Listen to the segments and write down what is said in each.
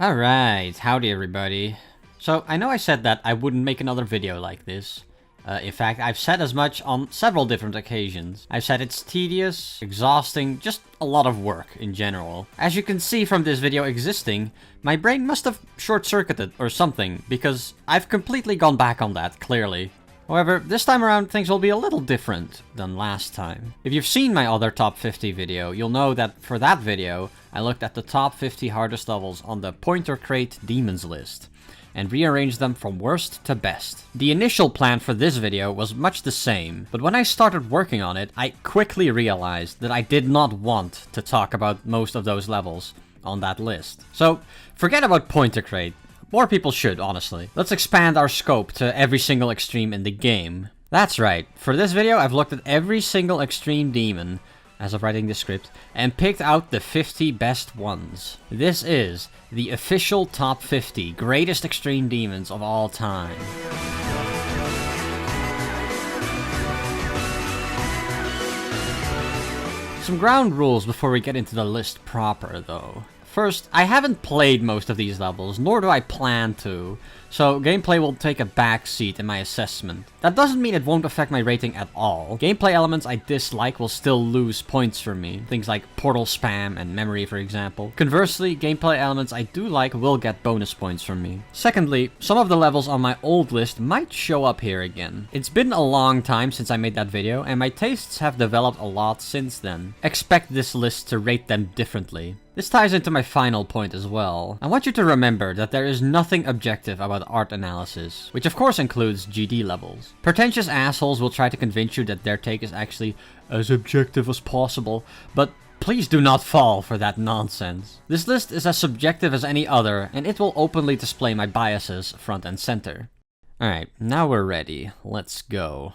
Alright, howdy everybody. So, I know I said that I wouldn't make another video like this. In fact, I've said as much on several different occasions. I've said it's tedious, exhausting, just a lot of work in general. As you can see from this video existing, my brain must have short-circuited or something, because I've completely gone back on that, clearly. However, this time around things will be a little different than last time. If you've seen my other top 50 video, you'll know that for that video, I looked at the top 50 hardest levels on the Pointer Crate Demons list, and rearranged them from worst to best. The initial plan for this video was much the same, but when I started working on it, I quickly realized that I did not want to talk about most of those levels on that list. So, forget about Pointer Crate. More people should, honestly. Let's expand our scope to every single extreme in the game. That's right, for this video I've looked at every single extreme demon, as of writing the script, and picked out the 50 best ones. This is the official top 50 greatest extreme demons of all time. Some ground rules before we get into the list proper, though. First, I haven't played most of these levels, nor do I plan to, so gameplay will take a back seat in my assessment. That doesn't mean it won't affect my rating at all. Gameplay elements I dislike will still lose points for me, things like portal spam and memory for example. Conversely, gameplay elements I do like will get bonus points from me. Secondly, some of the levels on my old list might show up here again. It's been a long time since I made that video, and my tastes have developed a lot since then. Expect this list to rate them differently. This ties into my final point as well. I want you to remember that there is nothing objective about art analysis, which of course includes GD levels. Pretentious assholes will try to convince you that their take is actually as objective as possible, but please do not fall for that nonsense. This list is as subjective as any other, and it will openly display my biases front and center. Alright, now we're ready. Let's go.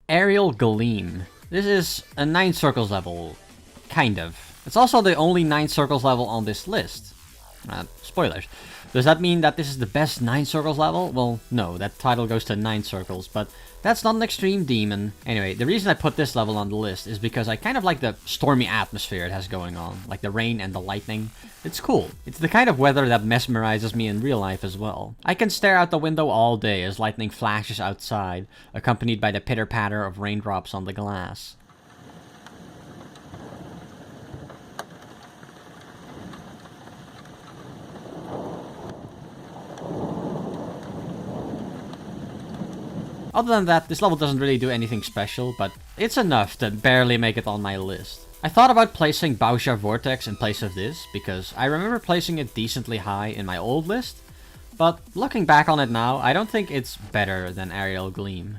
Aerial Gleam. This is a 9 circles level, kind of. It's also the only 9 circles level on this list. Spoilers. Does that mean that this is the best 9 circles level? Well, no, that title goes to 9 circles, but that's not an extreme demon. Anyway, the reason I put this level on the list is because I kind of like the stormy atmosphere it has going on, like the rain and the lightning. It's cool. It's the kind of weather that mesmerizes me in real life as well. I can stare out the window all day as lightning flashes outside, accompanied by the pitter-patter of raindrops on the glass. Other than that, this level doesn't really do anything special, but it's enough to barely make it on my list. I thought about placing BABYYYY Vortex in place of this, because I remember placing it decently high in my old list, but looking back on it now, I don't think it's better than Aerial Gleam.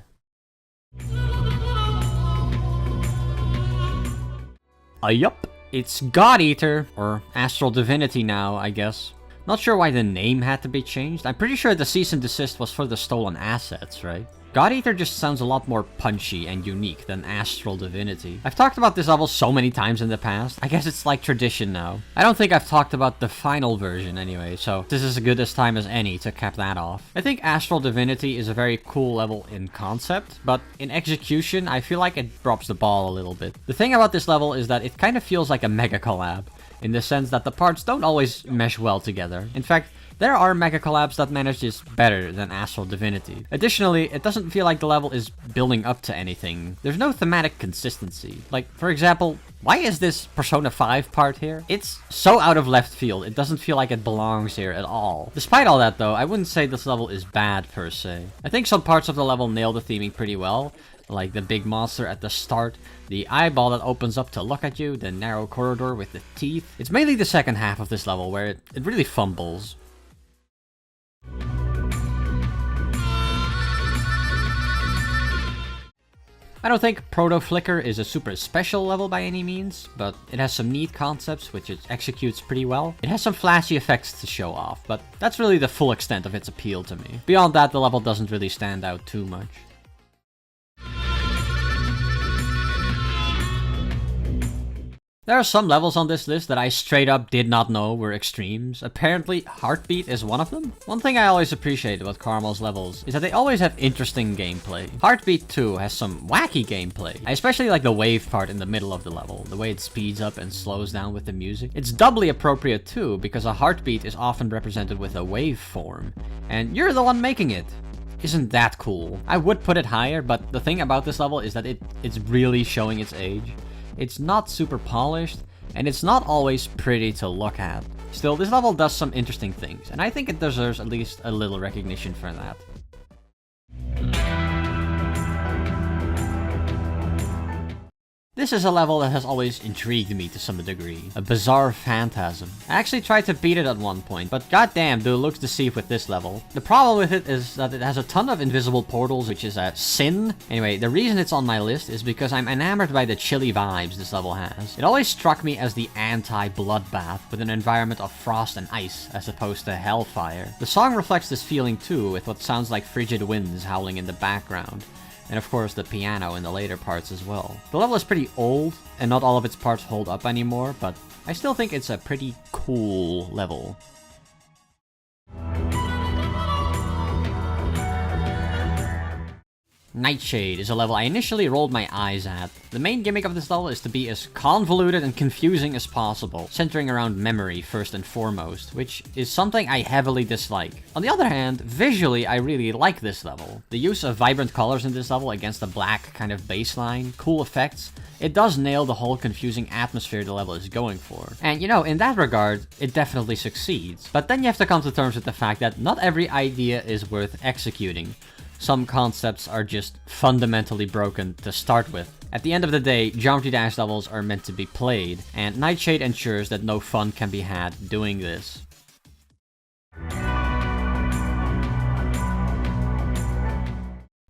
Yup, it's God Eater, or Astral Divinity now, I guess. Not sure why the name had to be changed. I'm pretty sure the cease and desist was for the stolen assets, right? God Eater just sounds a lot more punchy and unique than Astral Divinity. I've talked about this level so many times in the past, I guess it's like tradition now. I don't think I've talked about the final version anyway, so this is as good a time as any to cap that off. I think Astral Divinity is a very cool level in concept, but in execution, I feel like it drops the ball a little bit. The thing about this level is that it kind of feels like a mega collab, in the sense that the parts don't always mesh well together. In fact, there are mega collabs that manage this better than Astral Divinity. Additionally, it doesn't feel like the level is building up to anything. There's no thematic consistency. Like, for example, why is this Persona 5 part here? It's so out of left field, it doesn't feel like it belongs here at all. Despite all that though, I wouldn't say this level is bad per se. I think some parts of the level nail the theming pretty well, like the big monster at the start, the eyeball that opens up to look at you, the narrow corridor with the teeth. It's mainly the second half of this level where it really fumbles. I don't think Proto Flicker is a super special level by any means, but it has some neat concepts which it executes pretty well. It has some flashy effects to show off, but that's really the full extent of its appeal to me. Beyond that, the level doesn't really stand out too much. There are some levels on this list that I straight up did not know were extremes. Apparently, Heartbeat is one of them. One thing I always appreciate about Caramel's levels is that they always have interesting gameplay. Heartbeat 2 has some wacky gameplay. I especially like the wave part in the middle of the level, the way it speeds up and slows down with the music. It's doubly appropriate too, because a heartbeat is often represented with a wave form, and you're the one making it. Isn't that cool? I would put it higher, but the thing about this level is that it's really showing its age. It's not super polished, and it's not always pretty to look at. Still, this level does some interesting things, and I think it deserves at least a little recognition for that. This is a level that has always intrigued me to some degree. A bizarre phantasm. I actually tried to beat it at one point, but goddamn do it looks deceived with this level. The problem with it is that it has a ton of invisible portals, which is a sin. Anyway, the reason it's on my list is because I'm enamored by the chilly vibes this level has. It always struck me as the anti-bloodbath, with an environment of frost and ice, as opposed to hellfire. The song reflects this feeling too, with what sounds like frigid winds howling in the background. And of course the piano in the later parts as well. The level is pretty old, and not all of its parts hold up anymore, but I still think it's a pretty cool level. Nightshade is a level I initially rolled my eyes at. The main gimmick of this level is to be as convoluted and confusing as possible, centering around memory first and foremost, which is something I heavily dislike. On the other hand, visually I really like this level. The use of vibrant colors in this level against a black kind of baseline, cool effects, it does nail the whole confusing atmosphere the level is going for. And you know, in that regard, it definitely succeeds. But then you have to come to terms with the fact that not every idea is worth executing. Some concepts are just fundamentally broken to start with. At the end of the day, Geometry Dash levels are meant to be played, and Nightshade ensures that no fun can be had doing this.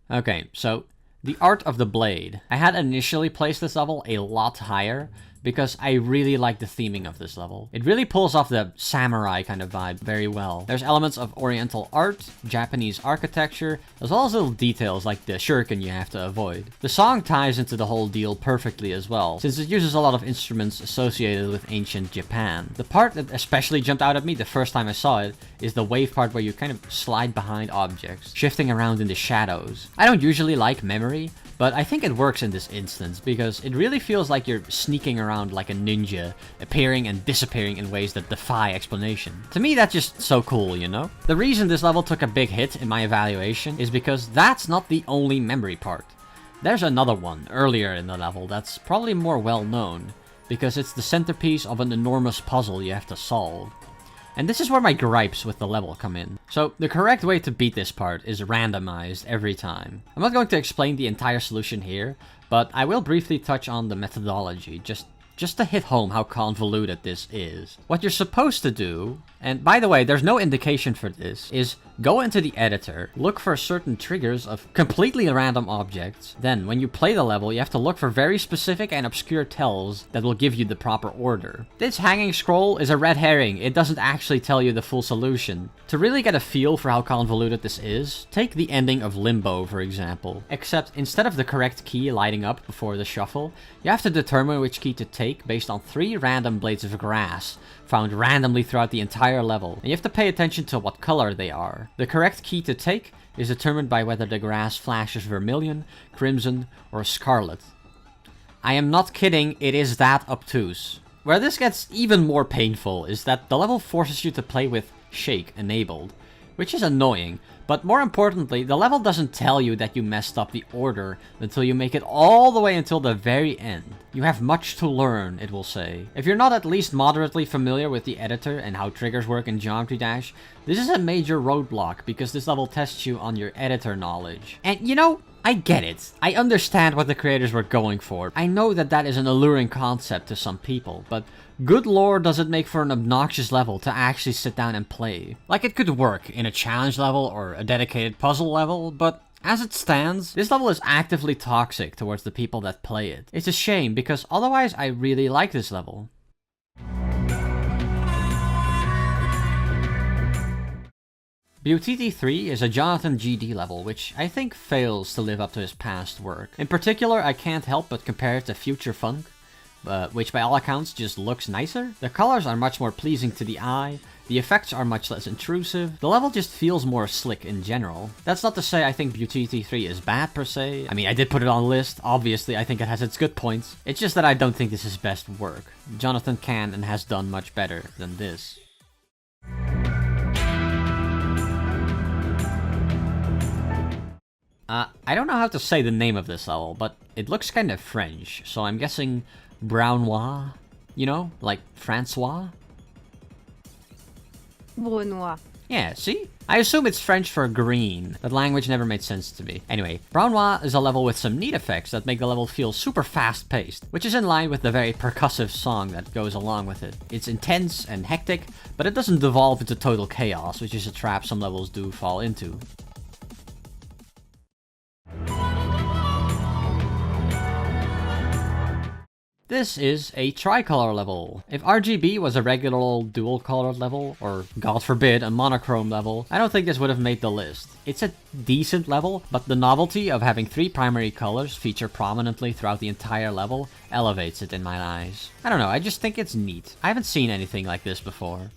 Okay, so the Art of the Blade. I had initially placed this level a lot higher, because I really like the theming of this level. It really pulls off the samurai kind of vibe very well. There's elements of oriental art, Japanese architecture, as well as little details like the shuriken you have to avoid. The song ties into the whole deal perfectly as well, since it uses a lot of instruments associated with ancient Japan. The part that especially jumped out at me the first time I saw it is the wave part where you kind of slide behind objects, shifting around in the shadows. I don't usually like memory, but I think it works in this instance because it really feels like you're sneaking around like a ninja, appearing and disappearing in ways that defy explanation. To me, that's just so cool, you know? The reason this level took a big hit in my evaluation is because that's not the only memory part. There's another one earlier in the level that's probably more well known, because it's the centerpiece of an enormous puzzle you have to solve. And this is where my gripes with the level come in. So, the correct way to beat this part is randomized every time. I'm not going to explain the entire solution here, but I will briefly touch on the methodology, just to hit home how convoluted this is. What you're supposed to do, and by the way, there's no indication for this, is go into the editor, look for certain triggers of completely random objects. Then, when you play the level, you have to look for very specific and obscure tells that will give you the proper order. This hanging scroll is a red herring. It doesn't actually tell you the full solution. To really get a feel for how convoluted this is, take the ending of Limbo, for example. Except, instead of the correct key lighting up before the shuffle, you have to determine which key to take based on 3 random blades of grass found randomly throughout the entire level, and you have to pay attention to what color they are. The correct key to take is determined by whether the grass flashes vermilion, crimson, or scarlet. I am not kidding, it is that obtuse. Where this gets even more painful is that the level forces you to play with Shake enabled, which is annoying, but more importantly, the level doesn't tell you that you messed up the order until you make it all the way until the very end. You have much to learn, it will say. If you're not at least moderately familiar with the editor and how triggers work in Geometry Dash, this is a major roadblock because this level tests you on your editor knowledge. And you know, I get it. I understand what the creators were going for. I know that that is an alluring concept to some people, but good lord does it make for an obnoxious level to actually sit down and play. Like, it could work in a challenge level or a dedicated puzzle level, but as it stands, this level is actively toxic towards the people that play it. It's a shame because otherwise I really like this level. BABYYYY 3 is a Jonathan GD level, which I think fails to live up to his past work. In particular, I can't help but compare it to Future Funk. which by all accounts just looks nicer. The colors are much more pleasing to the eye, the effects are much less intrusive, the level just feels more slick in general. That's not to say I think BABYYYY 3 is bad per se. I mean, I did put it on the list, obviously I think it has its good points. It's just that I don't think this is best work. Jonathan can and has done much better than this. I don't know how to say the name of this level, but it looks kind of French, so I'm guessing Brownois? You know, like Francois? Brunois. Yeah, see? I assume it's French for green. That language never made sense to me. Anyway, Brownois is a level with some neat effects that make the level feel super fast-paced, which is in line with the very percussive song that goes along with it. It's intense and hectic, but it doesn't devolve into total chaos, which is a trap some levels do fall into. This is a tricolor level. If RGB was a regular old dual colored level, or god forbid, a monochrome level, I don't think this would have made the list. It's a decent level, but the novelty of having 3 primary colors feature prominently throughout the entire level elevates it in my eyes. I don't know, I just think it's neat. I haven't seen anything like this before.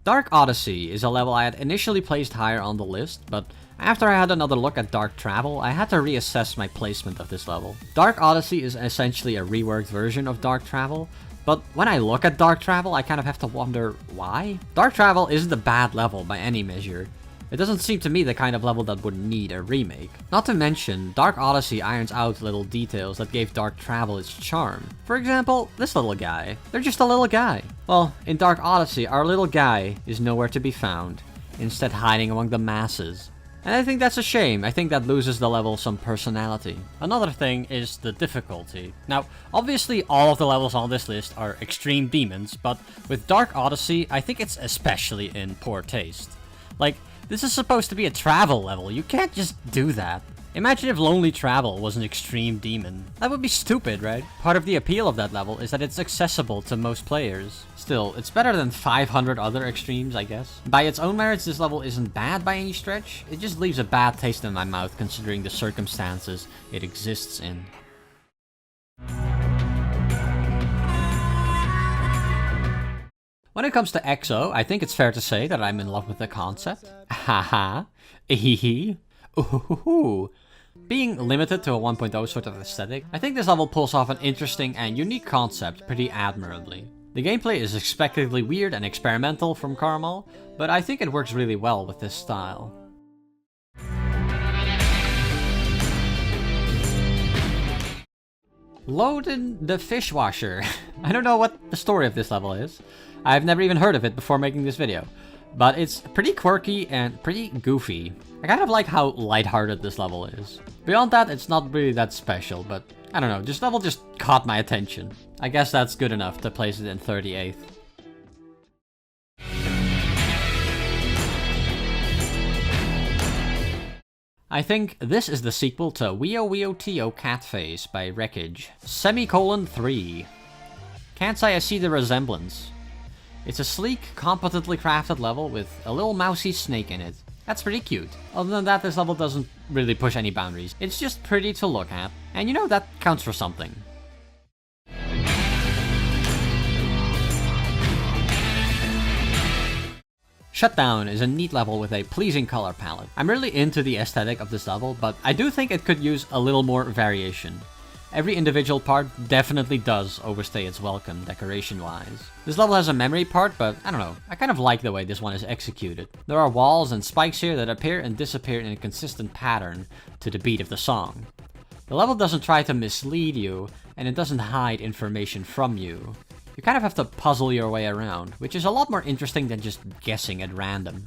Dark Odyssey is a level I had initially placed higher on the list, but after I had another look at Dark Travel, I had to reassess my placement of this level. Dark Odyssey is essentially a reworked version of Dark Travel, but when I look at Dark Travel, I kind of have to wonder why? Dark Travel isn't a bad level by any measure. It doesn't seem to me the kind of level that would need a remake. Not to mention, Dark Odyssey irons out little details that gave Dark Travel its charm. For example, this little guy. They're just a little guy. Well, in Dark Odyssey, our little guy is nowhere to be found, instead hiding among the masses. And I think that's a shame. I think that loses the level some personality. Another thing is the difficulty. Now, obviously all of the levels on this list are extreme demons, but with Dark Odyssey, I think it's especially in poor taste. Like, this is supposed to be a travel level. You can't just do that. Imagine if Lonely Travel was an extreme demon. That would be stupid, right? Part of the appeal of that level is that it's accessible to most players. Still, it's better than 500 other extremes, I guess. By its own merits, this level isn't bad by any stretch. It just leaves a bad taste in my mouth considering the circumstances it exists in. When it comes to EXO, I think it's fair to say that I'm in love with the concept. Haha. Ehehe. Ooh. Being limited to a 1.0 sort of aesthetic, I think this level pulls off an interesting and unique concept pretty admirably. The gameplay is expectedly weird and experimental from Caramel, but I think it works really well with this style. Loden the Fishwasher. I don't know what the story of this level is. I've never even heard of it before making this video. But it's pretty quirky and pretty goofy. I kind of like how lighthearted this level is. Beyond that, it's not really that special, but I don't know, this level just caught my attention. I guess that's good enough to place it in 38th. I think this is the sequel to WIYYYY Catface by Wreckage. Semicolon 3. Can't say I see the resemblance. It's a sleek, competently crafted level with a little mousy snake in it. That's pretty cute. Other than that, this level doesn't really push any boundaries. It's just pretty to look at. And you know, that counts for something. Shutdown is a neat level with a pleasing color palette. I'm really into the aesthetic of this level, but I do think it could use a little more variation. Every individual part definitely does overstay its welcome decoration-wise. This level has a memory part, but I don't know, I kind of like the way this one is executed. There are walls and spikes here that appear and disappear in a consistent pattern to the beat of the song. The level doesn't try to mislead you, and it doesn't hide information from you. You kind of have to puzzle your way around, which is a lot more interesting than just guessing at random.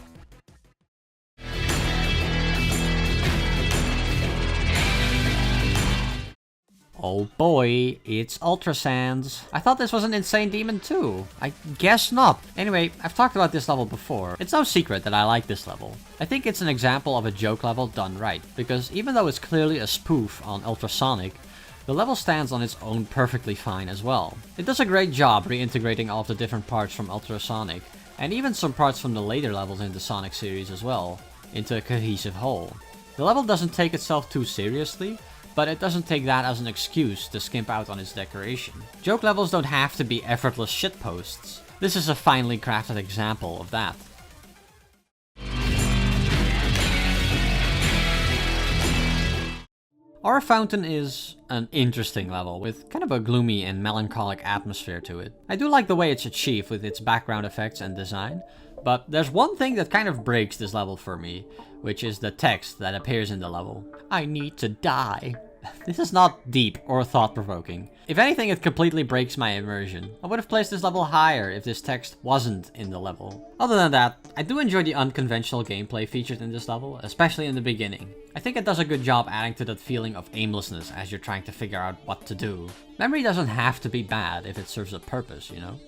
Oh boy, it's Ultra Sands. I thought this was an insane demon too. I guess not. Anyway, I've talked about this level before. It's no secret that I like this level. I think it's an example of a joke level done right, because even though it's clearly a spoof on Ultrasonic, the level stands on its own perfectly fine as well. It does a great job reintegrating all of the different parts from Ultrasonic, and even some parts from the later levels in the Sonic series as well, into a cohesive whole. The level doesn't take itself too seriously, but it doesn't take that as an excuse to skimp out on its decoration. Joke levels don't have to be effortless shitposts. This is a finely crafted example of that. Our Fountain is an interesting level, with kind of a gloomy and melancholic atmosphere to it. I do like the way it's achieved with its background effects and design, but there's one thing that kind of breaks this level for me, which is the text that appears in the level. I need to die. This is not deep or thought-provoking. If anything, it completely breaks my immersion. I would have placed this level higher if this text wasn't in the level. Other than that, I do enjoy the unconventional gameplay featured in this level, especially in the beginning. I think it does a good job adding to that feeling of aimlessness as you're trying to figure out what to do. Memory doesn't have to be bad if it serves a purpose, you know?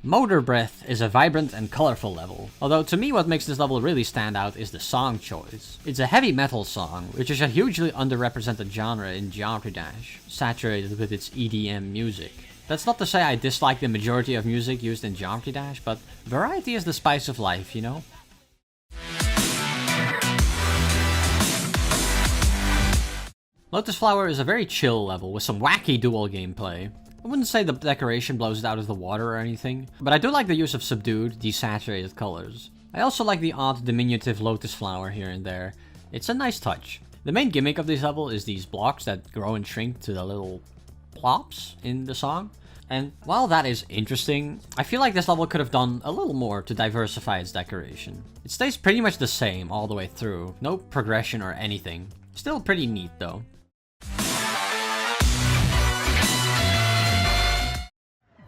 Motor Breath is a vibrant and colorful level, although to me what makes this level really stand out is the song choice. It's a heavy metal song, which is a hugely underrepresented genre in Geometry Dash, saturated with its EDM music. That's not to say I dislike the majority of music used in Geometry Dash, but variety is the spice of life, you know? Lotus Flower is a very chill level with some wacky dual gameplay. I wouldn't say the decoration blows it out of the water or anything, but I do like the use of subdued, desaturated colors. I also like the odd diminutive lotus flower here and there. It's a nice touch. The main gimmick of this level is these blocks that grow and shrink to the little plops in the song. And while that is interesting, I feel like this level could have done a little more to diversify its decoration. It stays pretty much the same all the way through, no progression or anything. Still pretty neat though.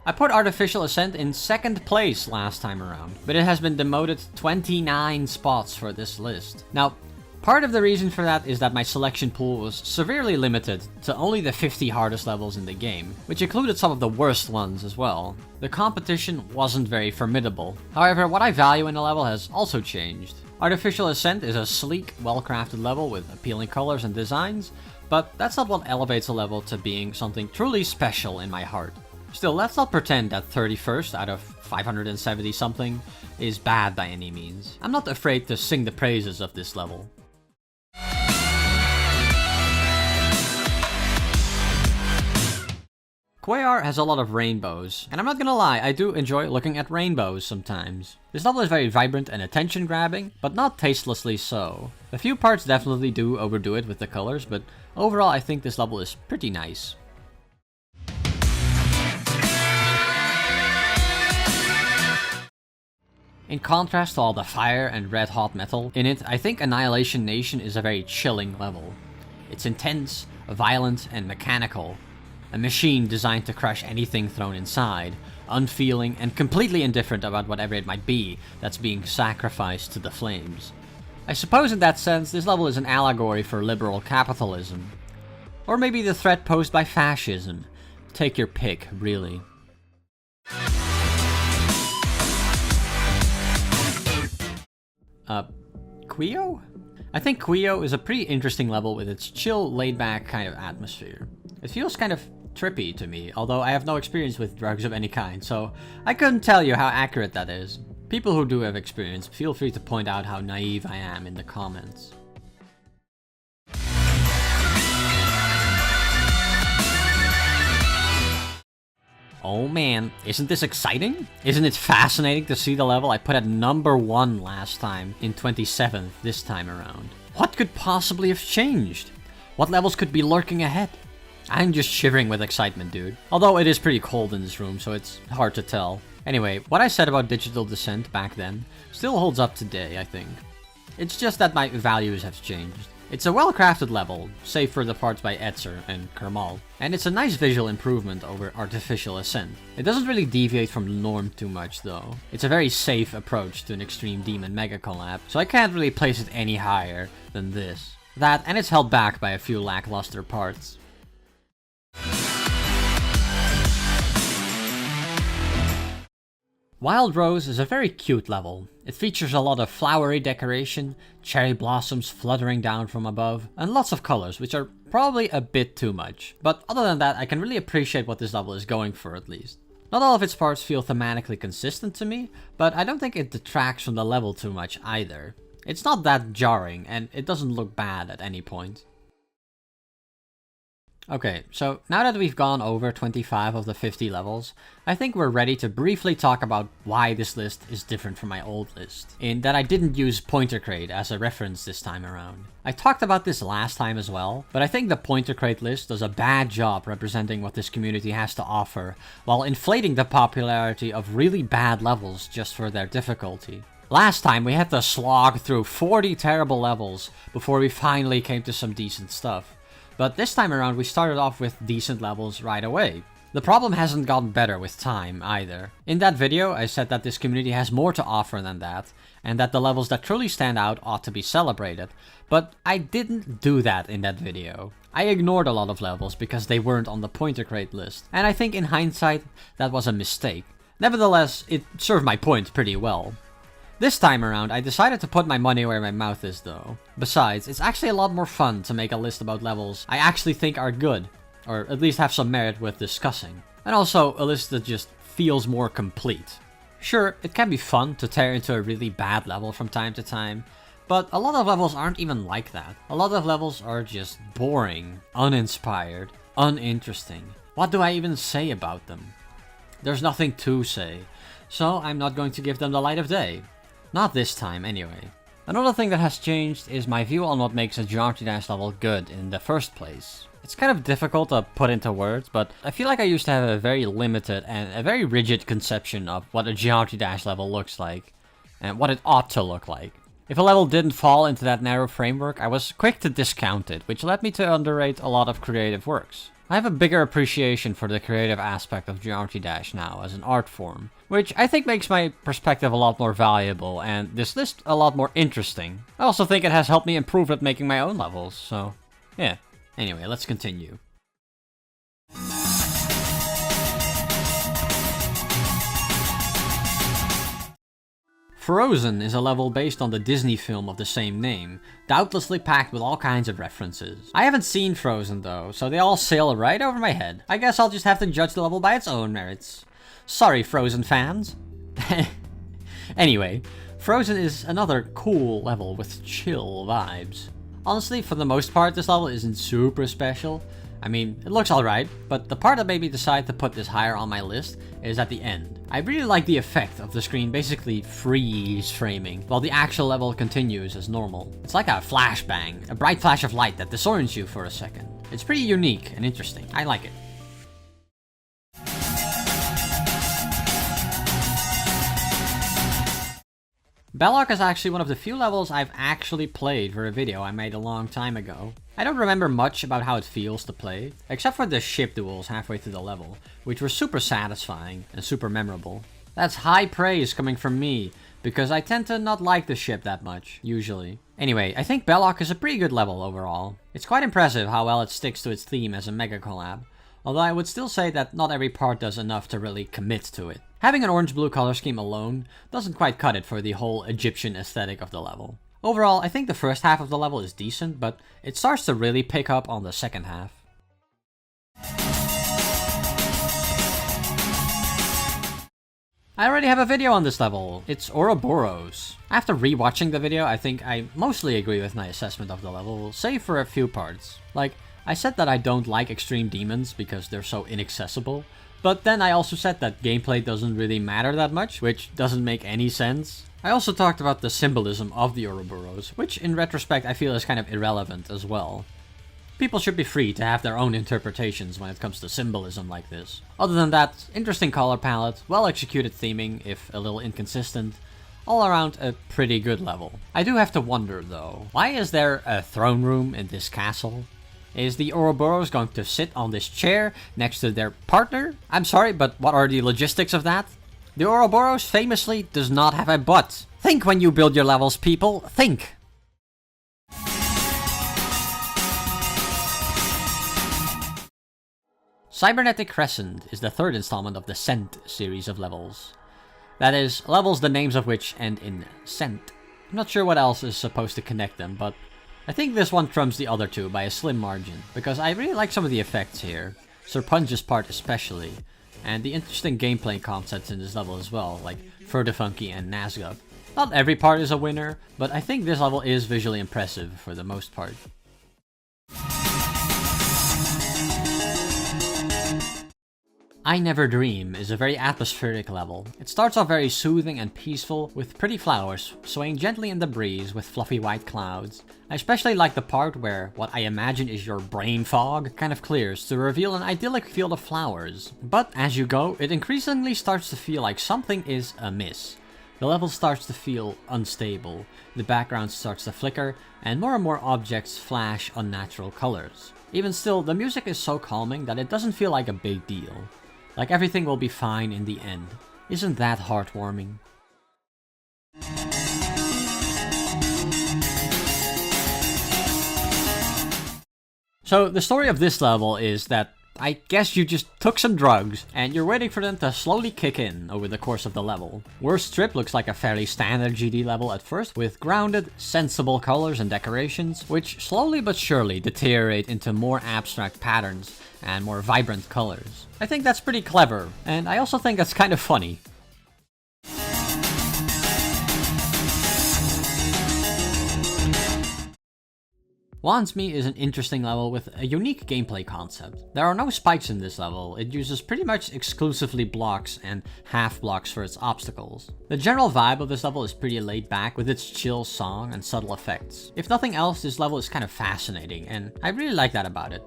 I put Artificial Ascent in second place last time around, but it has been demoted 29 spots for this list. Now, part of the reason for that is that my selection pool was severely limited to only the 50 hardest levels in the game, which included some of the worst ones as well. The competition wasn't very formidable. However, what I value in a level has also changed. Artificial Ascent is a sleek, well-crafted level with appealing colors and designs, but that's not what elevates a level to being something truly special in my heart. Still, let's not pretend that 31st out of 570 something is bad by any means. I'm not afraid to sing the praises of this level. Quayar has a lot of rainbows, and I'm not gonna lie, I do enjoy looking at rainbows sometimes. This level is very vibrant and attention-grabbing, but not tastelessly so. A few parts definitely do overdo it with the colors, but overall I think this level is pretty nice. In contrast to all the fire and red-hot metal in it, I think Annihilation Nation is a very chilling level. It's intense, violent, and mechanical. A machine designed to crush anything thrown inside, unfeeling, and completely indifferent about whatever it might be that's being sacrificed to the flames. I suppose in that sense, this level is an allegory for liberal capitalism. Or maybe the threat posed by fascism. Take your pick, really. Quio? I think Quio is a pretty interesting level with its chill, laid-back kind of atmosphere. It feels kind of trippy to me, although I have no experience with drugs of any kind, so I couldn't tell you how accurate that is. People who do have experience, feel free to point out how naive I am in the comments. Oh man, isn't this exciting? Isn't it fascinating to see the level I put at number 1 last time in 27th this time around? What could possibly have changed? What levels could be lurking ahead? I'm just shivering with excitement, dude. Although it is pretty cold in this room, so it's hard to tell. Anyway, what I said about Digital Descent back then still holds up today, I think. It's just that my values have changed. It's a well-crafted level, save for the parts by Etzer and Kermal, and it's a nice visual improvement over Artificial Ascent. It doesn't really deviate from the norm too much though. It's a very safe approach to an Extreme Demon Mega Collab, so I can't really place it any higher than this. That, and it's held back by a few lackluster parts. Wild Rose is a very cute level. It features a lot of flowery decoration, cherry blossoms fluttering down from above, and lots of colors, which are probably a bit too much. But other than that, I can really appreciate what this level is going for at least. Not all of its parts feel thematically consistent to me, but I don't think it detracts from the level too much either. It's not that jarring, and it doesn't look bad at any point. Okay, so now that we've gone over 25 of the 50 levels, I think we're ready to briefly talk about why this list is different from my old list, in that I didn't use Pointer Crate as a reference this time around. I talked about this last time as well, but I think the Pointer Crate list does a bad job representing what this community has to offer, while inflating the popularity of really bad levels just for their difficulty. Last time we had to slog through 40 terrible levels before we finally came to some decent stuff. But this time around we started off with decent levels right away. The problem hasn't gotten better with time either. In that video I said that this community has more to offer than that, and that the levels that truly stand out ought to be celebrated. But I didn't do that in that video. I ignored a lot of levels because they weren't on the Pointer Crate list, and I think in hindsight that was a mistake. Nevertheless, it served my point pretty well. This time around, I decided to put my money where my mouth is though. Besides, it's actually a lot more fun to make a list about levels I actually think are good, or at least have some merit with discussing. And also, a list that just feels more complete. Sure, it can be fun to tear into a really bad level from time to time, but a lot of levels aren't even like that. A lot of levels are just boring, uninspired, uninteresting. What do I even say about them? There's nothing to say, so I'm not going to give them the light of day. Not this time, anyway. Another thing that has changed is my view on what makes a Geometry Dash level good in the first place. It's kind of difficult to put into words, but I feel like I used to have a very limited and a very rigid conception of what a Geometry Dash level looks like, and what it ought to look like. If a level didn't fall into that narrow framework, I was quick to discount it, which led me to underrate a lot of creative works. I have a bigger appreciation for the creative aspect of Geometry Dash now as an art form, which I think makes my perspective a lot more valuable and this list a lot more interesting. I also think it has helped me improve at making my own levels, so yeah. Anyway, let's continue. Frozen is a level based on the Disney film of the same name, doubtlessly packed with all kinds of references. I haven't seen Frozen though, so they all sail right over my head. I guess I'll just have to judge the level by its own merits. Sorry, Frozen fans. Anyway, Frozen is another cool level with chill vibes. Honestly, for the most part, this level isn't super special. I mean, it looks alright, but the part that made me decide to put this higher on my list is at the end. I really like the effect of the screen basically freeze framing, while the actual level continues as normal. It's like a flashbang, a bright flash of light that disorients you for a second. It's pretty unique and interesting. I like it. Belloc is actually one of the few levels I've actually played for a video I made a long time ago. I don't remember much about how it feels to play, except for the ship duels halfway through the level, which were super satisfying and super memorable. That's high praise coming from me, because I tend to not like the ship that much, usually. Anyway, I think Belloc is a pretty good level overall. It's quite impressive how well it sticks to its theme as a mega collab, although I would still say that not every part does enough to really commit to it. Having an orange-blue color scheme alone doesn't quite cut it for the whole Egyptian aesthetic of the level. Overall, I think the first half of the level is decent, but it starts to really pick up on the second half. I already have a video on this level. It's Ouroboros. After rewatching the video, I think I mostly agree with my assessment of the level, save for a few parts. Like, I said that I don't like extreme demons because they're so inaccessible, but then I also said that gameplay doesn't really matter that much, which doesn't make any sense. I also talked about the symbolism of the Ouroboros, which in retrospect I feel is kind of irrelevant as well. People should be free to have their own interpretations when it comes to symbolism like this. Other than that, interesting color palette, well executed theming, if a little inconsistent, all around a pretty good level. I do have to wonder though, why is there a throne room in this castle? Is the Ouroboros going to sit on this chair next to their partner? I'm sorry, but what are the logistics of that? The Ouroboros famously does not have a butt. Think when you build your levels, people. Think! Cybernetic Crescent is the third installment of the Cent series of levels. That is, levels the names of which end in cent. I'm not sure what else is supposed to connect them, but I think this one trumps the other two by a slim margin, because I really like some of the effects here, Sir Punch's part especially. and the interesting gameplay concepts in this level as well, like Funky and Nazgûl. Not every part is a winner, but I think this level is visually impressive for the most part. I Never Dream is a very atmospheric level. It starts off very soothing and peaceful, with pretty flowers swaying gently in the breeze with fluffy white clouds. I especially like the part where what I imagine is your brain fog kind of clears to reveal an idyllic field of flowers. But as you go, it increasingly starts to feel like something is amiss. The level starts to feel unstable, the background starts to flicker, and more objects flash unnatural colors. Even still, the music is so calming that it doesn't feel like a big deal. Like everything will be fine in the end. Isn't that heartwarming? So the story of this level is that I guess you just took some drugs, and you're waiting for them to slowly kick in over the course of the level. Worst Trip looks like a fairly standard GD level at first, with grounded, sensible colors and decorations, which slowly but surely deteriorate into more abstract patterns and more vibrant colors. I think that's pretty clever, and I also think that's kind of funny. Wants Me is an interesting level with a unique gameplay concept. There are no spikes in this level, it uses pretty much exclusively blocks and half blocks for its obstacles. The general vibe of this level is pretty laid back with its chill song and subtle effects. If nothing else, this level is kind of fascinating, and I really like that about it.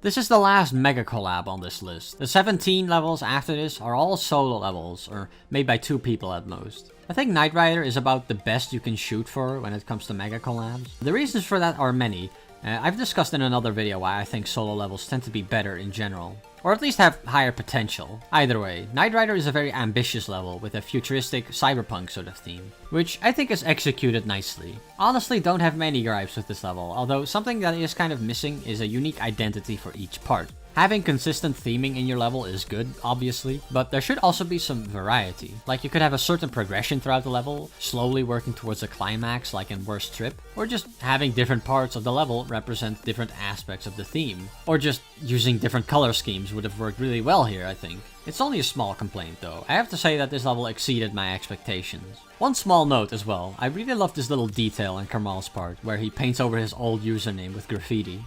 This is the last mega collab on this list. The 17 levels after this are all solo levels, or made by 2 people at most. I think Knight Rider is about the best you can shoot for when it comes to mega collabs. The reasons for that are many. I've discussed in another video why I think solo levels tend to be better in general. Or at least have higher potential. Either way, Knight Rider is a very ambitious level with a futuristic cyberpunk sort of theme, which I think is executed nicely. Honestly, don't have many gripes with this level, although something that is kind of missing is a unique identity for each part. Having consistent theming in your level is good, obviously, but there should also be some variety. Like you could have a certain progression throughout the level, slowly working towards a climax like in Worst Trip, or just having different parts of the level represent different aspects of the theme. Or just using different color schemes would have worked really well here, I think. It's only a small complaint though. I have to say that this level exceeded my expectations. One small note as well, I really love this little detail in Kamal's part, where he paints over his old username with graffiti.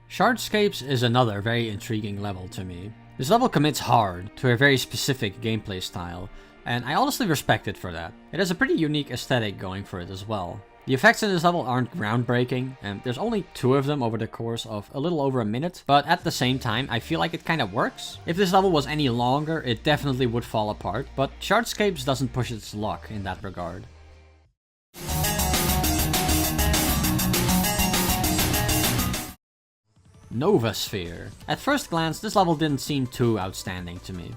Shardscapes is another very intriguing level to me. This level commits hard to a very specific gameplay style, and I honestly respect it for that. It has a pretty unique aesthetic going for it as well. The effects in this level aren't groundbreaking, and there's only 2 of them over the course of a little over a minute, but at the same time, I feel like it kind of works. If this level was any longer, it definitely would fall apart, but Shardscapes doesn't push its luck in that regard. Novasphere. At first glance, this level didn't seem too outstanding to me.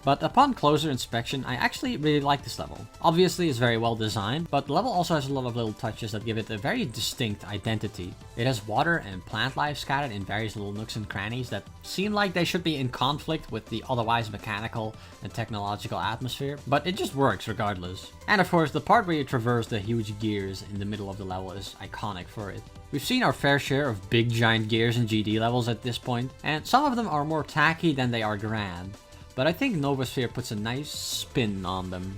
But upon closer inspection, I actually really like this level. Obviously, it's very well designed, but the level also has a lot of little touches that give it a very distinct identity. It has water and plant life scattered in various little nooks and crannies that seem like they should be in conflict with the otherwise mechanical and technological atmosphere, but it just works regardless. And of course, the part where you traverse the huge gears in the middle of the level is iconic for it. We've seen our fair share of big giant gears in GD levels at this point, and some of them are more tacky than they are grand. But I think Novasphere puts a nice spin on them.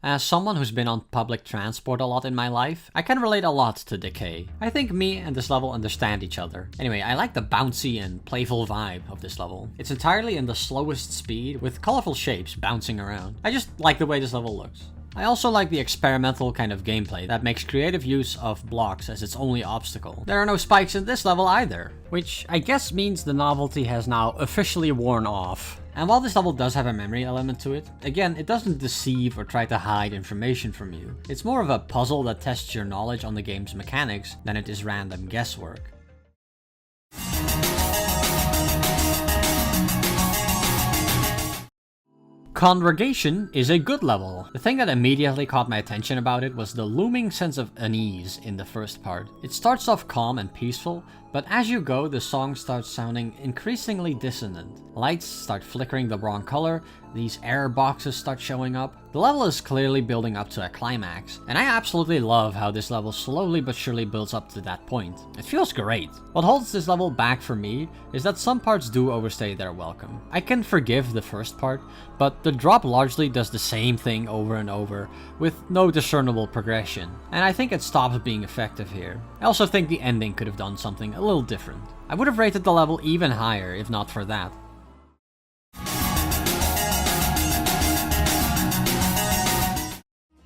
As someone who's been on public transport a lot in my life, I can relate a lot to Decay. I think me and this level understand each other. Anyway, I like the bouncy and playful vibe of this level. It's entirely in the slowest speed, with colorful shapes bouncing around. I just like the way this level looks. I also like the experimental kind of gameplay that makes creative use of blocks as its only obstacle. There are no spikes in this level either, which I guess means the novelty has now officially worn off. And while this level does have a memory element to it, again, it doesn't deceive or try to hide information from you. It's more of a puzzle that tests your knowledge on the game's mechanics than it is random guesswork. Congregation is a good level. The thing that immediately caught my attention about it was the looming sense of unease in the first part. It starts off calm and peaceful, But as you go, the song starts sounding increasingly dissonant. Lights start flickering the wrong color, these error boxes start showing up. The level is clearly building up to a climax, and I absolutely love how this level slowly but surely builds up to that point. It feels great. What holds this level back for me is that some parts do overstay their welcome. I can forgive the first part, but the drop largely does the same thing over and over, with no discernible progression, and I think it stops being effective here. I also think the ending could have done something a little different. I would have rated the level even higher if not for that.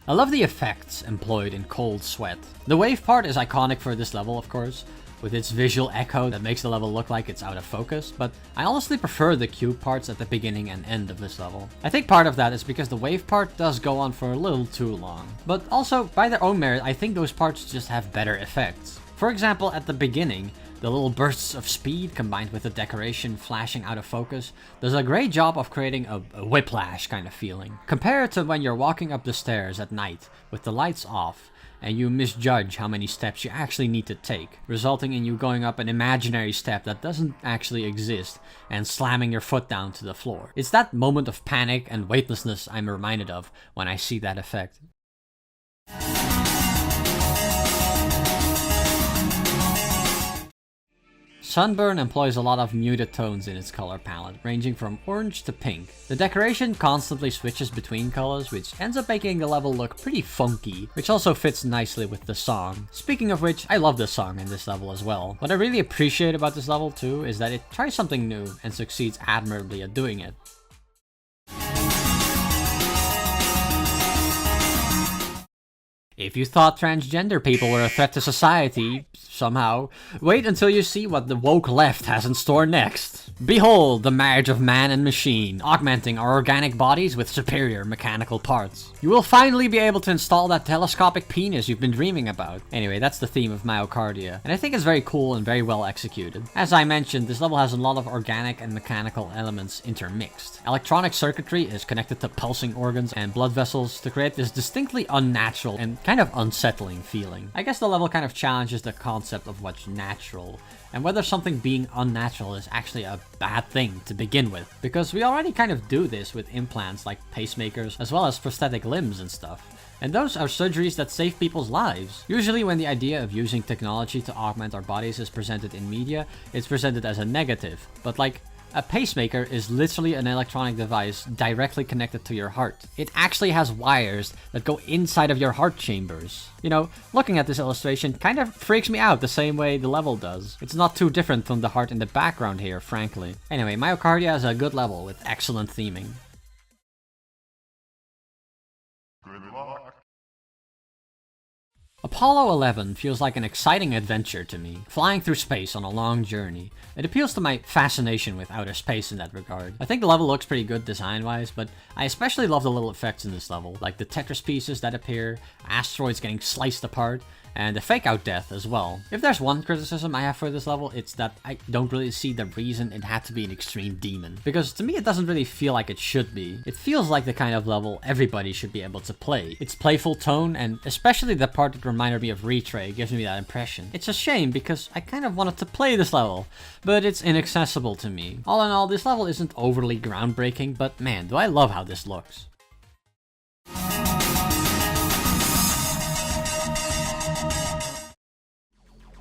I love the effects employed in Cold Sweat. The wave part is iconic for this level, of course, with its visual echo that makes the level look like it's out of focus, but I honestly prefer the cube parts at the beginning and end of this level. I think part of that is because the wave part does go on for a little too long, but also, by their own merit, I think those parts just have better effects. For example, at the beginning, the little bursts of speed combined with the decoration flashing out of focus does a great job of creating a whiplash kind of feeling. Compare it to when you're walking up the stairs at night with the lights off and you misjudge how many steps you actually need to take, resulting in you going up an imaginary step that doesn't actually exist and slamming your foot down to the floor. It's that moment of panic and weightlessness I'm reminded of when I see that effect. Sunburn employs a lot of muted tones in its color palette, ranging from orange to pink. The decoration constantly switches between colors, which ends up making the level look pretty funky, which also fits nicely with the song. Speaking of which, I love the song in this level as well. What I really appreciate about this level too is that it tries something new and succeeds admirably at doing it. If you thought transgender people were a threat to society, somehow, wait until you see what the woke left has in store next. Behold the marriage of man and machine, augmenting our organic bodies with superior mechanical parts. You will finally be able to install that telescopic penis you've been dreaming about. Anyway, that's the theme of Myocardia, and I think it's very cool and very well executed. As I mentioned, this level has a lot of organic and mechanical elements intermixed. Electronic circuitry is connected to pulsing organs and blood vessels to create this distinctly unnatural and kind of unsettling feeling. I guess the level kind of challenges the concept of what's natural and whether something being unnatural is actually a bad thing to begin with, because we already kind of do this with implants like pacemakers as well as prosthetic limbs and stuff. And those are surgeries that save people's lives. Usually when the idea of using technology to augment our bodies is presented in media, it's presented as a negative, but like, a pacemaker is literally an electronic device directly connected to your heart. It actually has wires that go inside of your heart chambers. You know, looking at this illustration kind of freaks me out the same way the level does. It's not too different from the heart in the background here, frankly. Anyway, Myocardia is a good level with excellent theming. Good luck. Apollo 11 feels like an exciting adventure to me, flying through space on a long journey. It appeals to my fascination with outer space in that regard. I think the level looks pretty good design-wise, but I especially love the little effects in this level, like the Tetris pieces that appear, asteroids getting sliced apart, and the fake-out death as well. If there's one criticism I have for this level, it's that I don't really see the reason it had to be an extreme demon. Because to me it doesn't really feel like it should be. It feels like the kind of level everybody should be able to play. Its playful tone, and especially the part that reminded me of Retray, gives me that impression. It's a shame because I kind of wanted to play this level, but it's inaccessible to me. All in all, this level isn't overly groundbreaking, but man, do I love how this looks.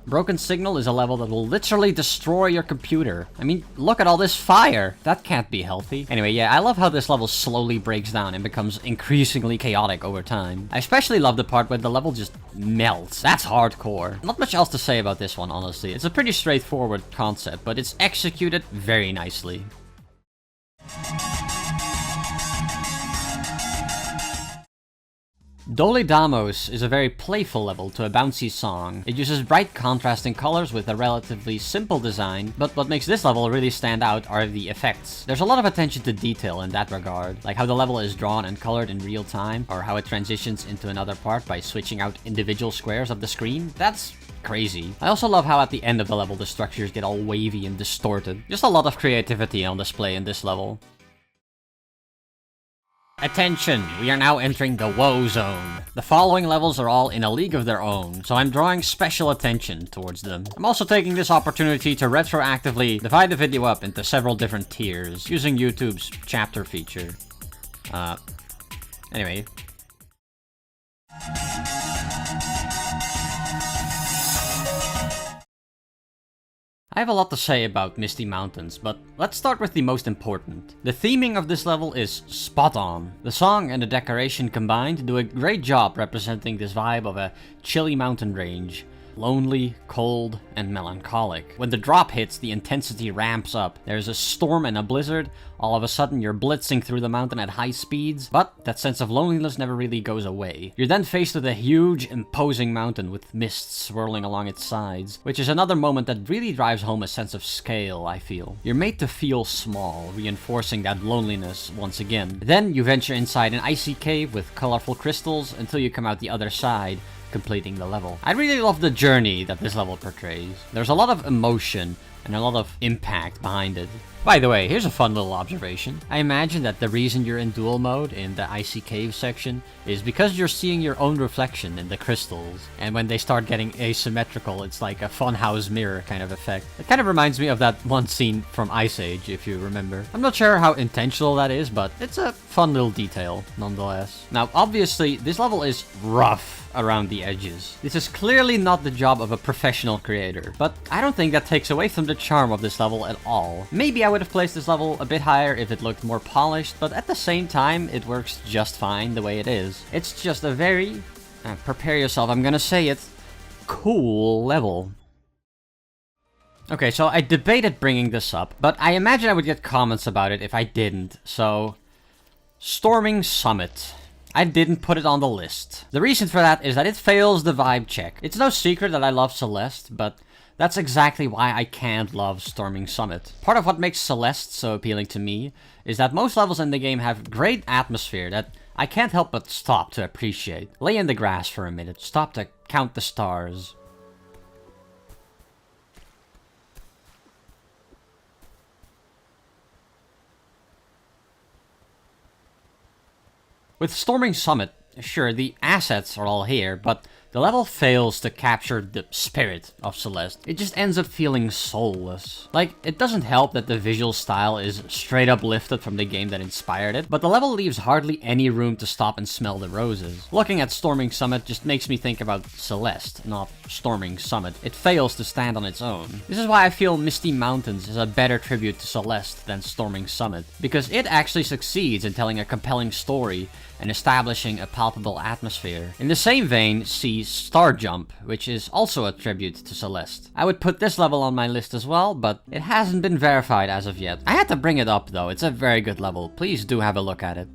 Broken Signal is a level that will literally destroy your computer. I mean, look at all this fire. That can't be healthy. Anyway, yeah, I love how this level slowly breaks down and becomes increasingly chaotic over time. I especially love the part where the level just melts. That's hardcore. Not much else to say about this one, honestly. It's a pretty straightforward concept, but it's executed very nicely. Dole Damos is a very playful level to a bouncy song. It uses bright contrasting colors with a relatively simple design, but what makes this level really stand out are the effects. There's a lot of attention to detail in that regard, like how the level is drawn and colored in real time, or how it transitions into another part by switching out individual squares of the screen. That's crazy. I also love how at the end of the level the structures get all wavy and distorted. Just a lot of creativity on display in this level. Attention, we are now entering the woe zone. The following levels are all in a league of their own, so I'm drawing special attention towards them. I'm also taking this opportunity to retroactively divide the video up into several different tiers, using YouTube's chapter feature. Anyway. I have a lot to say about Misty Mountains, but let's start with the most important. The theming of this level is spot on. The song and the decoration combined do a great job representing this vibe of a chilly mountain range. Lonely, cold, and melancholic. When the drop hits, the intensity ramps up. There's a storm and a blizzard. All of a sudden, you're blitzing through the mountain at high speeds, but that sense of loneliness never really goes away. You're then faced with a huge, imposing mountain with mist swirling along its sides, which is another moment that really drives home a sense of scale, I feel. You're made to feel small, reinforcing that loneliness once again. Then you venture inside an icy cave with colorful crystals until you come out the other side, completing the level. I really love the journey that this level portrays. There's a lot of emotion and a lot of impact behind it. By the way, here's a fun little observation. I imagine that the reason you're in dual mode in the icy cave section is because you're seeing your own reflection in the crystals, and when they start getting asymmetrical, it's like a funhouse mirror kind of effect. It kind of reminds me of that one scene from Ice Age, if you remember. I'm not sure how intentional that is, but it's a fun little detail nonetheless. Now, obviously, this level is rough around the edges. This is clearly not the job of a professional creator, but I don't think that takes away from the charm of this level at all. Maybe I would have placed this level a bit higher if it looked more polished, but at the same time, it works just fine the way it is. It's just a very, prepare yourself, I'm gonna say it, cool level. Okay, so I debated bringing this up, but I imagine I would get comments about it if I didn't, so... Storming Summit. I didn't put it on the list. The reason for that is that it fails the vibe check. It's no secret that I love Celeste, but that's exactly why I can't love Storming Summit. Part of what makes Celeste so appealing to me is that most levels in the game have great atmosphere that I can't help but stop to appreciate. Lay in the grass for a minute, stop to count the stars. With Storming Summit, sure, the assets are all here, but the level fails to capture the spirit of Celeste. It just ends up feeling soulless. Like, it doesn't help that the visual style is straight up lifted from the game that inspired it, but the level leaves hardly any room to stop and smell the roses. Looking at Storming Summit just makes me think about Celeste, not Storming Summit. It fails to stand on its own. This is why I feel Misty Mountains is a better tribute to Celeste than Storming Summit, because it actually succeeds in telling a compelling story and establishing a palpable atmosphere. In the same vein, see Star Jump, which is also a tribute to Celeste. I would put this level on my list as well, but it hasn't been verified as of yet. I had to bring it up though, it's a very good level. Please do have a look at it.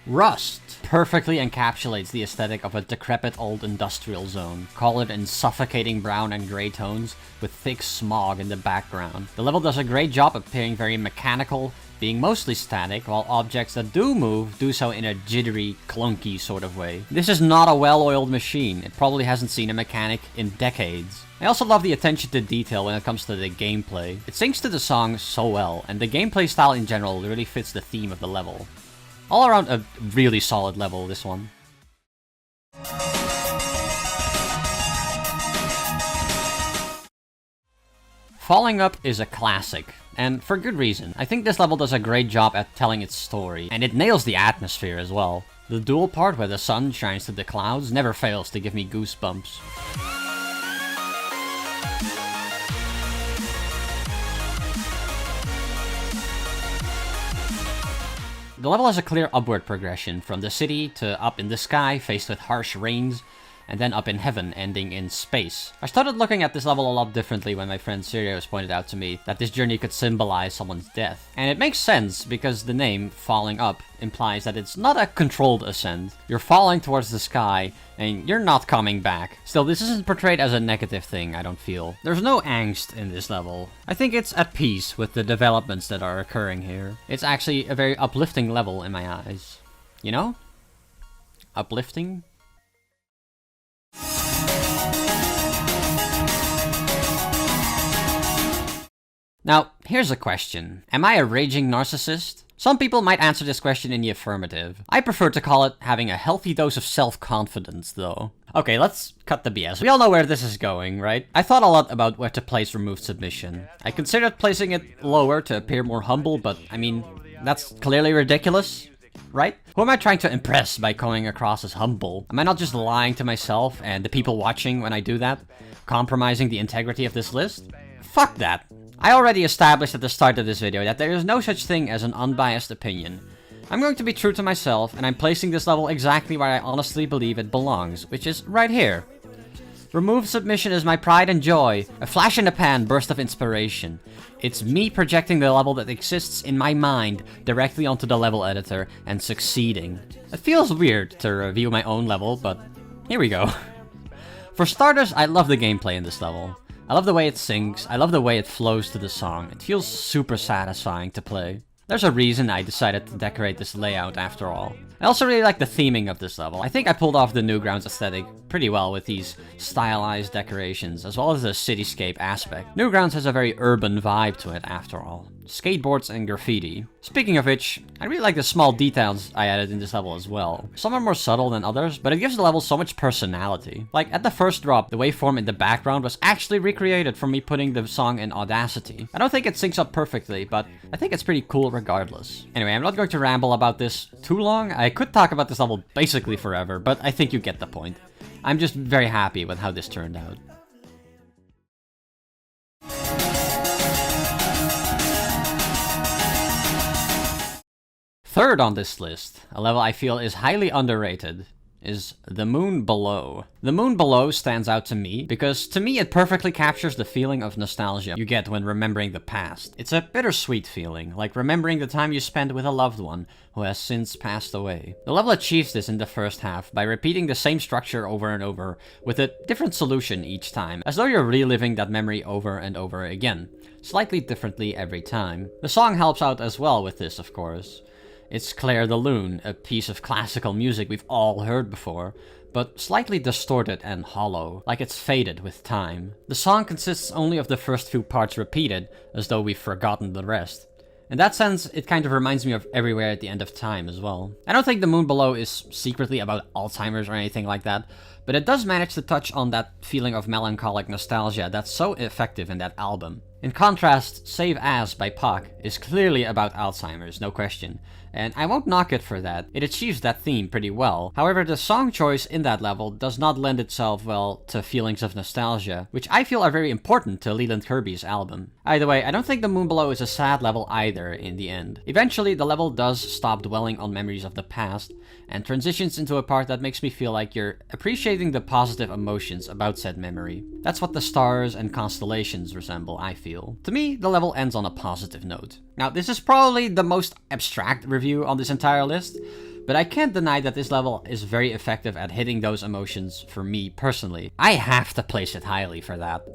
Rust perfectly encapsulates the aesthetic of a decrepit old industrial zone, colored in suffocating brown and gray tones with thick smog in the background. The level does a great job of appearing very mechanical, being mostly static, while objects that do move do so in a jittery, clunky sort of way. This is not a well-oiled machine. It probably hasn't seen a mechanic in decades. I also love the attention to detail when it comes to the gameplay. It syncs to the song so well, and the gameplay style in general really fits the theme of the level. All around a really solid level, this one. Falling Up is a classic, and for good reason. I think this level does a great job at telling its story, and it nails the atmosphere as well. The dual part where the sun shines through the clouds never fails to give me goosebumps. The level has a clear upward progression, from the city to up in the sky, faced with harsh rains, and then up in heaven, ending in space. I started looking at this level a lot differently when my friend Sirius pointed out to me that this journey could symbolize someone's death. And it makes sense, because the name, Falling Up, implies that it's not a controlled ascent. You're falling towards the sky, and you're not coming back. Still, this isn't portrayed as a negative thing, I don't feel. There's no angst in this level. I think it's at peace with the developments that are occurring here. It's actually a very uplifting level in my eyes. You know? Uplifting? Now, here's a question. Am I a raging narcissist? Some people might answer this question in the affirmative. I prefer to call it having a healthy dose of self-confidence, though. Okay, let's cut the BS. We all know where this is going, right? I thought a lot about where to place removed submission. I considered placing it lower to appear more humble, but I mean, that's clearly ridiculous, right? Who am I trying to impress by coming across as humble? Am I not just lying to myself and the people watching when I do that? Compromising the integrity of this list? Fuck that. I already established at the start of this video that there is no such thing as an unbiased opinion. I'm going to be true to myself, and I'm placing this level exactly where I honestly believe it belongs, which is right here. Removed submission is my pride and joy, a flash-in-the-pan burst of inspiration. It's me projecting the level that exists in my mind directly onto the level editor and succeeding. It feels weird to review my own level, but here we go. For starters, I love the gameplay in this level. I love the way it sings, I love the way it flows to the song. It feels super satisfying to play. There's a reason I decided to decorate this layout after all. I also really like the theming of this level. I think I pulled off the Newgrounds aesthetic pretty well with these stylized decorations, as well as the cityscape aspect. Newgrounds has a very urban vibe to it after all. Skateboards and graffiti. Speaking of which, I really like the small details I added in this level as well. Some are more subtle than others, but it gives the level so much personality. Like at the first drop, the waveform in the background was actually recreated from me putting the song in Audacity. I don't think it syncs up perfectly, but I think it's pretty cool regardless. Anyway, I'm not going to ramble about this too long. I could talk about this level basically forever, but I think you get the point. I'm just very happy with how this turned out. Third on this list, a level I feel is highly underrated, is The Moon Below. The Moon Below stands out to me because to me it perfectly captures the feeling of nostalgia you get when remembering the past. It's a bittersweet feeling, like remembering the time you spent with a loved one who has since passed away. The level achieves this in the first half by repeating the same structure over and over with a different solution each time, as though you're reliving that memory over and over again, slightly differently every time. The song helps out as well with this, of course. It's Claire de Lune, a piece of classical music we've all heard before, but slightly distorted and hollow, like it's faded with time. The song consists only of the first few parts repeated, as though we've forgotten the rest. In that sense, it kind of reminds me of Everywhere at the End of Time as well. I don't think The Moon Below is secretly about Alzheimer's or anything like that, but it does manage to touch on that feeling of melancholic nostalgia that's so effective in that album. In contrast, Save As by Pac is clearly about Alzheimer's, no question, and I won't knock it for that. It achieves that theme pretty well. However, the song choice in that level does not lend itself well to feelings of nostalgia, which I feel are very important to Leland Kirby's album. Either way, I don't think The Moon Below is a sad level either in the end. Eventually, the level does stop dwelling on memories of the past, and transitions into a part that makes me feel like you're appreciating the positive emotions about said memory. That's what the stars and constellations resemble, I feel. To me, the level ends on a positive note. Now, this is probably the most abstract review on this entire list, but I can't deny that this level is very effective at hitting those emotions for me personally. I have to place it highly for that.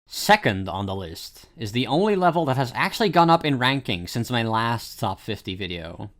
Second on the list is the only level that has actually gone up in ranking since my last top 50 video.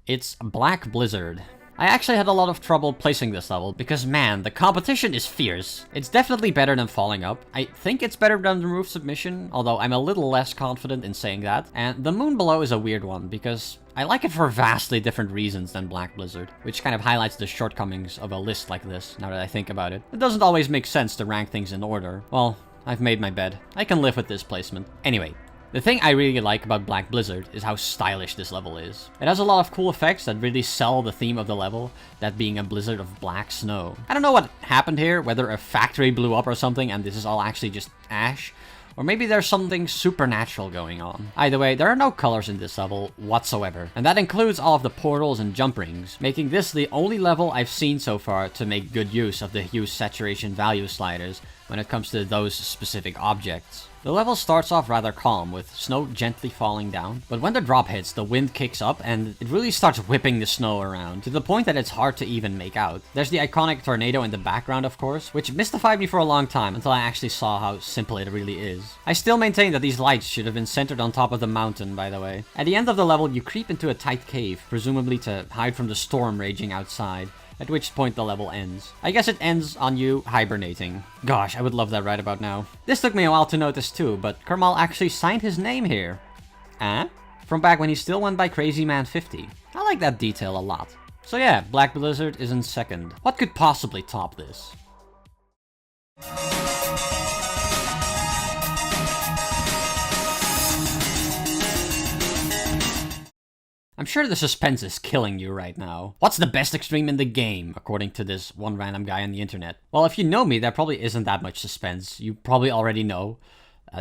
It's Black Blizzard. I actually had a lot of trouble placing this level because man, the competition is fierce. It's definitely better than Falling Up. I think it's better than Remove Submission, although I'm a little less confident in saying that. And The Moon Below is a weird one because I like it for vastly different reasons than Black Blizzard, which kind of highlights the shortcomings of a list like this, now that I think about it. It doesn't always make sense to rank things in order. Well, I've made my bed. I can live with this placement. Anyway, the thing I really like about Black Blizzard is how stylish this level is. It has a lot of cool effects that really sell the theme of the level, that being a blizzard of black snow. I don't know what happened here, whether a factory blew up or something and this is all actually just ash, or maybe there's something supernatural going on. Either way, there are no colors in this level whatsoever, and that includes all of the portals and jump rings, making this the only level I've seen so far to make good use of the hue saturation value sliders when it comes to those specific objects. The level starts off rather calm, with snow gently falling down, but when the drop hits, the wind kicks up and it really starts whipping the snow around, to the point that it's hard to even make out. There's the iconic tornado in the background, of course, which mystified me for a long time until I actually saw how simple it really is. I still maintain that these lights should have been centered on top of the mountain, by the way. At the end of the level, you creep into a tight cave, presumably to hide from the storm raging outside, at which point the level ends. I guess it ends on you hibernating. Gosh, I would love that right about now. This took me a while to notice too, but Kermal actually signed his name here. From back when he still went by Crazy Man 50. I like that detail a lot. So yeah, Black Blizzard is in second. What could possibly top this? I'm sure the suspense is killing you right now. What's the best extreme in the game, according to this one random guy on the internet? Well, if you know me, there probably isn't that much suspense. You probably already know.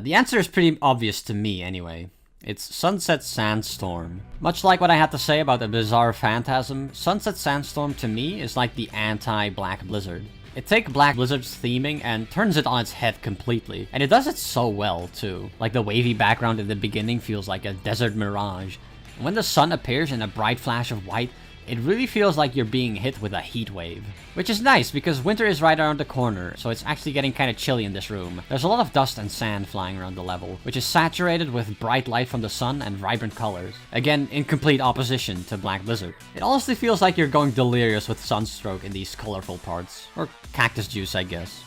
The answer is pretty obvious to me, anyway. It's Sunset Sandstorm. Much like what I had to say about the Bizarre Phantasm, Sunset Sandstorm to me is like the anti-Black Blizzard. It takes Black Blizzard's theming and turns it on its head completely. And it does it so well, too. Like the wavy background in the beginning feels like a desert mirage. And when the sun appears in a bright flash of white, it really feels like you're being hit with a heat wave. Which is nice, because winter is right around the corner, so it's actually getting kinda chilly in this room. There's a lot of dust and sand flying around the level, which is saturated with bright light from the sun and vibrant colors. Again, in complete opposition to Black Blizzard. It honestly feels like you're going delirious with sunstroke in these colorful parts. Or cactus juice, I guess.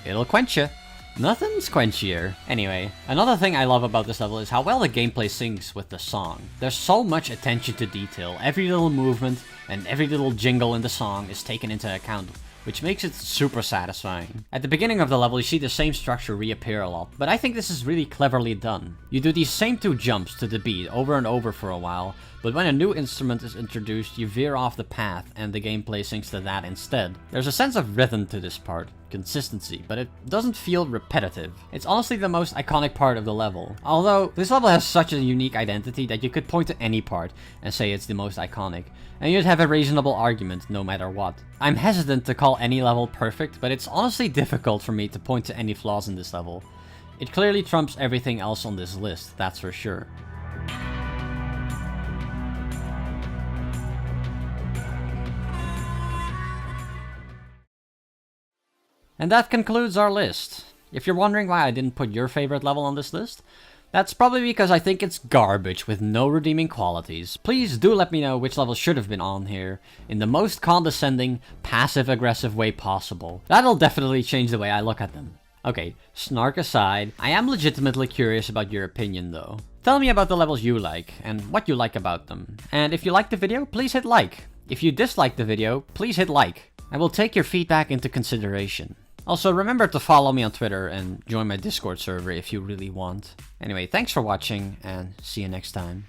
It'll quench ya. Nothing's quenchier. Anyway, another thing I love about this level is how well the gameplay syncs with the song. There's so much attention to detail. Every little movement and every little jingle in the song is taken into account, which makes it super satisfying. At the beginning of the level, you see the same structure reappear a lot, but I think this is really cleverly done. You do these same two jumps to the beat over and over for a while, but when a new instrument is introduced, you veer off the path and the gameplay syncs to that instead. There's a sense of rhythm to this part, consistency, but it doesn't feel repetitive. It's honestly the most iconic part of the level. Although, this level has such a unique identity that you could point to any part and say it's the most iconic, and you'd have a reasonable argument no matter what. I'm hesitant to call any level perfect, but it's honestly difficult for me to point to any flaws in this level. It clearly trumps everything else on this list, that's for sure. And that concludes our list. If you're wondering why I didn't put your favorite level on this list, that's probably because I think it's garbage with no redeeming qualities. Please do let me know which level should have been on here in the most condescending, passive-aggressive way possible. That'll definitely change the way I look at them. Okay, snark aside, I am legitimately curious about your opinion though. Tell me about the levels you like, and what you like about them. And if you liked the video, please hit like. If you disliked the video, please hit like. I will take your feedback into consideration. Also, remember to follow me on Twitter and join my Discord server if you really want. Anyway, thanks for watching, and see you next time.